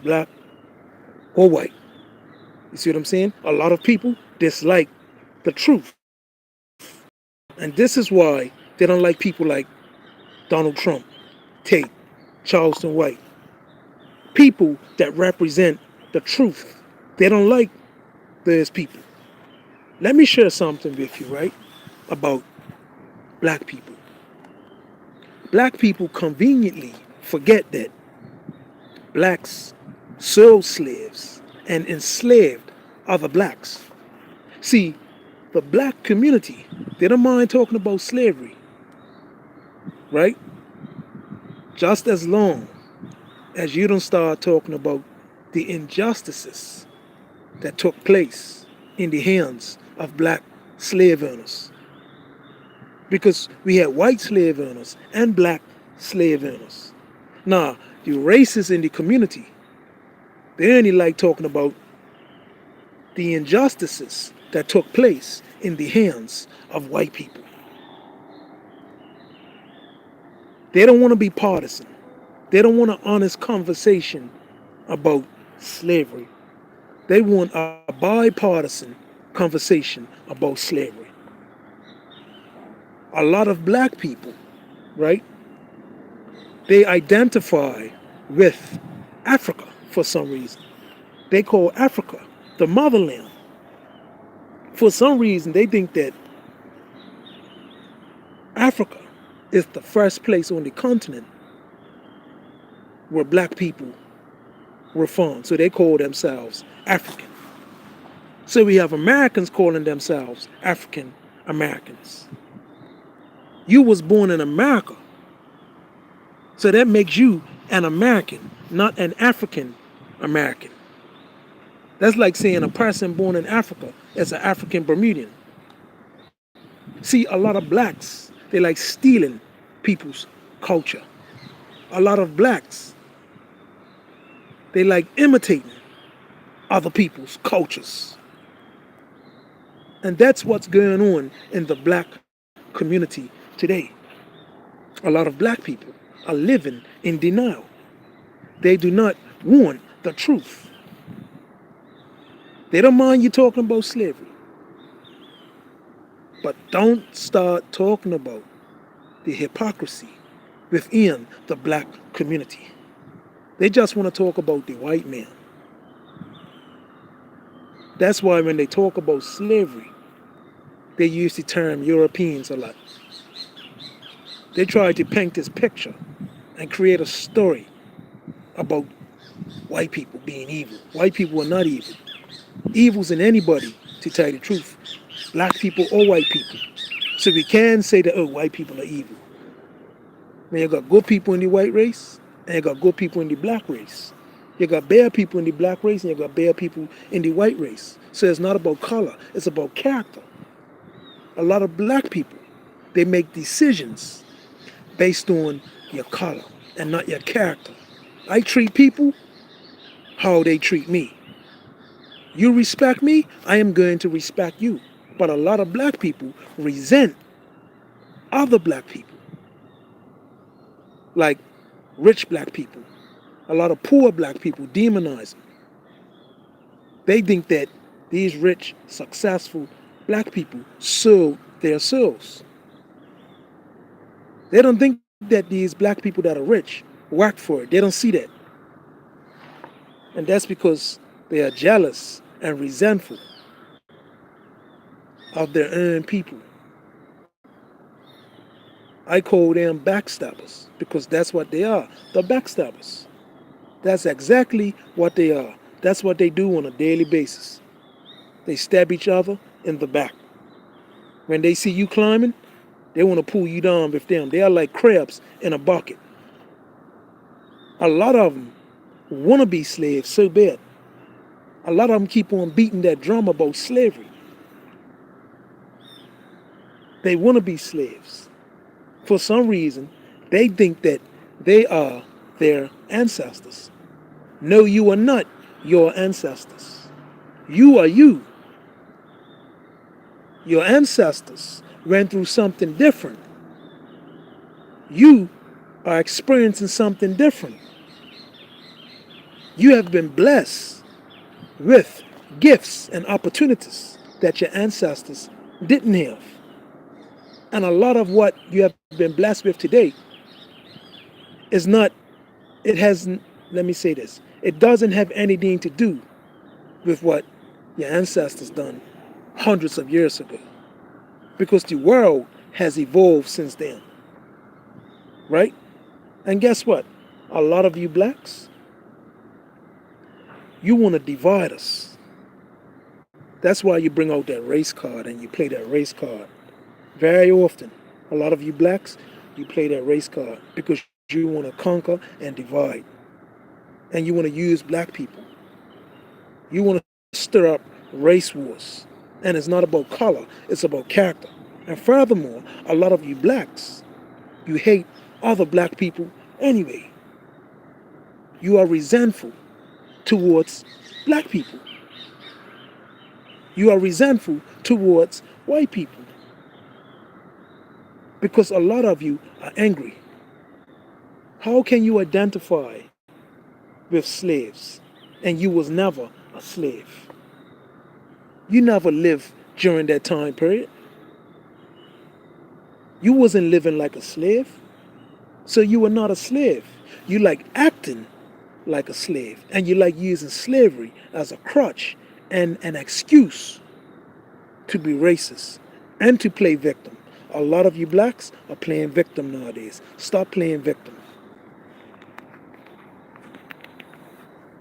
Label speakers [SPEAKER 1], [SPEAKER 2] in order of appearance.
[SPEAKER 1] black or white. You see what I'm saying? A lot of people dislike the truth. And this is why they don't like people like Donald Trump, Tate, Charleston White. People that represent the truth. They don't like those people. Let me share something with you, right? About black people. Black people conveniently forget that blacks sold slaves and enslaved other blacks. See, the black community, they don't mind talking about slavery, right? Just as long as you don't start talking about the injustices that took place in the hands of black slave owners. Because we had white slave owners and black slave owners. Now, the racists in the community, they only like talking about the injustices that took place in the hands of white people. They don't want to be partisan. They don't want an honest conversation about slavery. They want a bipartisan conversation about slavery. A lot of black people, right, they identify with Africa for some reason. They call Africa the motherland. For some reason, they think that Africa is the first place on the continent where black people were found. So they call themselves African. So we have Americans calling themselves African Americans. You was born in America. So that makes you an American, not an African American. That's like saying a person born in Africa is an African Bermudian. See, a lot of blacks, they like stealing people's culture. A lot of blacks, they like imitating other people's cultures. And that's what's going on in the black community today. A lot of black people are living in denial. They do not want the truth. They don't mind you talking about slavery. But don't start talking about the hypocrisy within the black community. They just want to talk about the white man. That's why when they talk about slavery, they use the term Europeans a lot. They try to paint this picture and create a story about white people being evil. White people are not evil. Evil's in anybody, to tell you the truth. Black people or white people. So we can say that, oh, white people are evil. Now you got good people in the white race, and you got good people in the black race. You got bad people in the black race, and you got bad people in the white race. So it's not about color, it's about character. A lot of black people, they make decisions based on your color and not your character. I treat people how they treat me. You respect me, I am going to respect you. But a lot of black people resent other black people. Like rich black people. A lot of poor black people demonize them. They think that these rich, successful black people sold their souls. They don't think that these black people that are rich work for it. They don't see that. And that's because they are jealous and resentful of their own people. I call them backstabbers because that's what they are. The backstabbers. That's exactly what they are. That's what they do on a daily basis. They stab each other in the back. When they see you climbing, they want to pull you down with them. They are like crabs in a bucket. A lot of them want to be slaves so bad. A lot of them keep on beating that drum about slavery. They want to be slaves. For some reason, they think that they are their ancestors. No, you are not your ancestors. You are you. Your ancestors went through something different. You are experiencing something different. You have been blessed with gifts and opportunities that your ancestors didn't have. And a lot of what you have been blessed with today is not, it hasn't, let me say this, it doesn't have anything to do with what your ancestors done hundreds of years ago. Because the world has evolved since then, right? And guess what? A lot of you blacks, you want to divide us. That's why you bring out that race card and you play that race card very often. A lot of you blacks, you play that race card because you want to conquer and divide. And you want to use black people. You want to stir up race wars. And it's not about color, it's about character. And furthermore, a lot of you blacks, you hate other black people anyway. You are resentful towards black people. You are resentful towards white people. Because a lot of you are angry. How can you identify with slaves and you was never a slave? You never lived during that time period. You wasn't living like a slave. So you were not a slave. You like acting like a slave. And you like using slavery as a crutch and an excuse to be racist and to play victim. A lot of you blacks are playing victim nowadays. Stop playing victim.